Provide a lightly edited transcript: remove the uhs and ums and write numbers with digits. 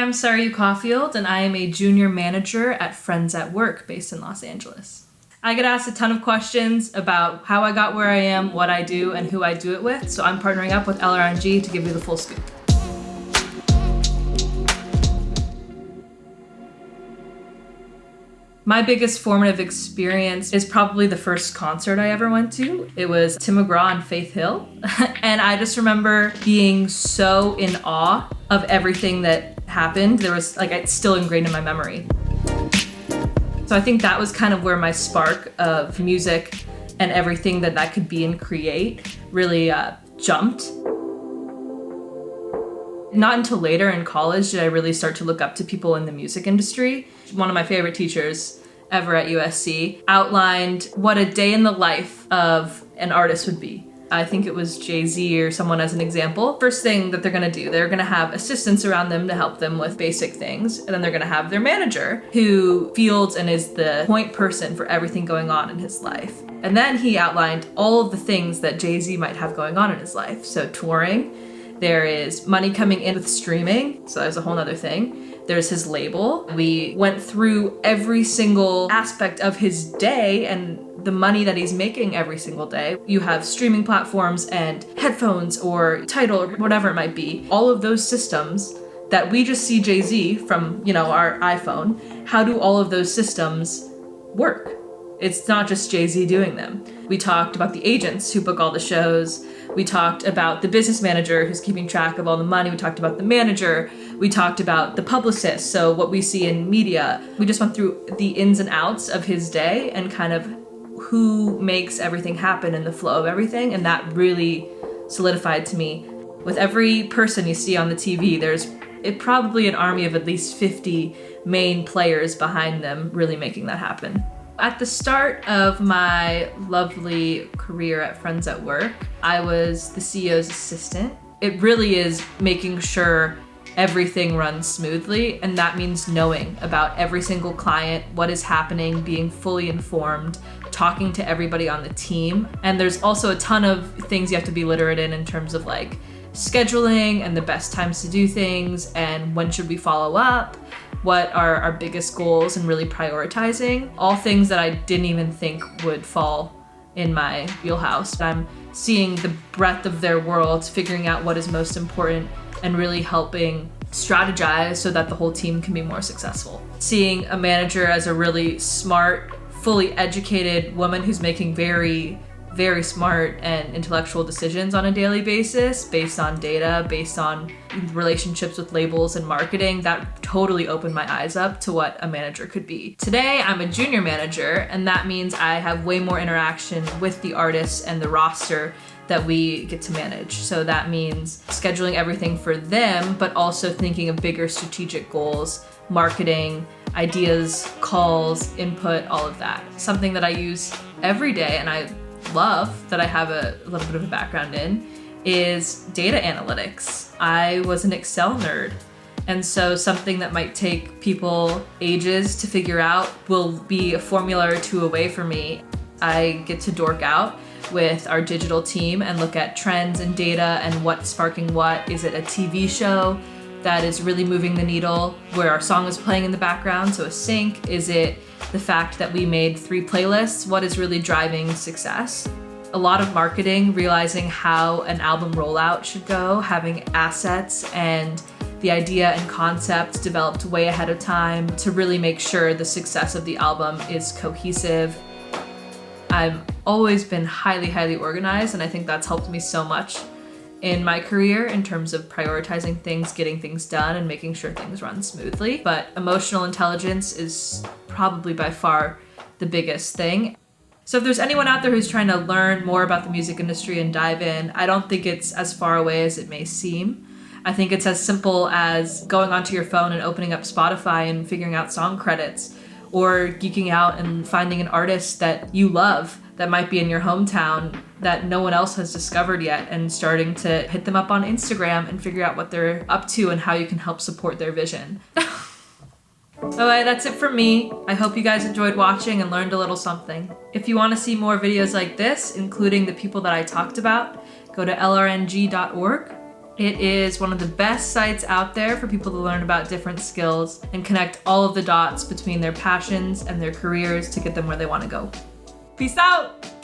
I'm Sarayu Caulfield, and I am a junior manager at Friends at Work based in Los Angeles. I get asked a ton of questions about how I got where I am, what I do, and who I do it with, so I'm partnering up with LRNG to give you the full scoop. My biggest formative experience is probably the first concert I ever went to. It was Tim McGraw and Faith Hill. And I just remember being so in awe of everything that happened. It's still ingrained in my memory. So I think that was kind of where my spark of music and everything that could be and create really jumped. Not until later in college did I really start to look up to people in the music industry. One of my favorite teachers ever at USC outlined what a day in the life of an artist would be. I think it was Jay-Z or someone as an example. First thing that they're gonna do, they're gonna have assistants around them to help them with basic things. And then they're gonna have their manager who fields and is the point person for everything going on in his life. And then he outlined all of the things that Jay-Z might have going on in his life. So touring, there is money coming in with streaming, so there's a whole other thing. There's his label. We went through every single aspect of his day and the money that he's making every single day. You have streaming platforms and headphones or Tidal or whatever it might be. All of those systems that we just see Jay-Z from, our iPhone. How do all of those systems work? It's not just Jay-Z doing them. We talked about the agents who book all the shows. We talked about the business manager who's keeping track of all the money. We talked about the manager. We talked about the publicist, so what we see in media. We just went through the ins and outs of his day and kind of who makes everything happen in the flow of everything, and that really solidified to me. With every person you see on the TV, there's probably an army of at least 50 main players behind them really making that happen. At the start of my lovely career at Friends at Work, I was the CEO's assistant. It really is making sure everything runs smoothly, and that means knowing about every single client, what is happening, being fully informed, talking to everybody on the team. And there's also a ton of things you have to be literate in terms of scheduling and the best times to do things and when should we follow up, what are our biggest goals, and really prioritizing. All things that I didn't even think would fall in my wheelhouse. I'm seeing the breadth of their worlds, figuring out what is most important, and really helping strategize so that the whole team can be more successful. Seeing a manager as a really smart, fully educated woman who's making very, very smart and intellectual decisions on a daily basis based on data, based on relationships with labels and marketing, that totally opened my eyes up to what a manager could be. Today, I'm a junior manager, and that means I have way more interaction with the artists and the roster that we get to manage. So that means scheduling everything for them, but also thinking of bigger strategic goals, marketing, ideas, calls, input, all of that. Something that I use every day, and I love that I have a little bit of a background in, is data analytics. I was an Excel nerd, and so something that might take people ages to figure out will be a formula or two away for me. I get to dork out with our digital team and look at trends and data and what's sparking what. Is it a TV show that is really moving the needle where our song is playing in the background, so a sync? Is it the fact that we made 3 playlists? What is really driving success? A lot of marketing, realizing how an album rollout should go, having assets and the idea and concept developed way ahead of time to really make sure the success of the album is cohesive. I've always been highly, highly organized, and I think that's helped me so much in my career in terms of prioritizing things, getting things done, and making sure things run smoothly. But emotional intelligence is probably by far the biggest thing. So if there's anyone out there who's trying to learn more about the music industry and dive in, I don't think it's as far away as it may seem. I think it's as simple as going onto your phone and opening up Spotify and figuring out song credits, or geeking out and finding an artist that you love that might be in your hometown that no one else has discovered yet, and starting to hit them up on Instagram and figure out what they're up to and how you can help support their vision. Alright, that's it from me. I hope you guys enjoyed watching and learned a little something. If you want to see more videos like this, including the people that I talked about, go to lrng.org. It is one of the best sites out there for people to learn about different skills and connect all of the dots between their passions and their careers to get them where they want to go. Peace out!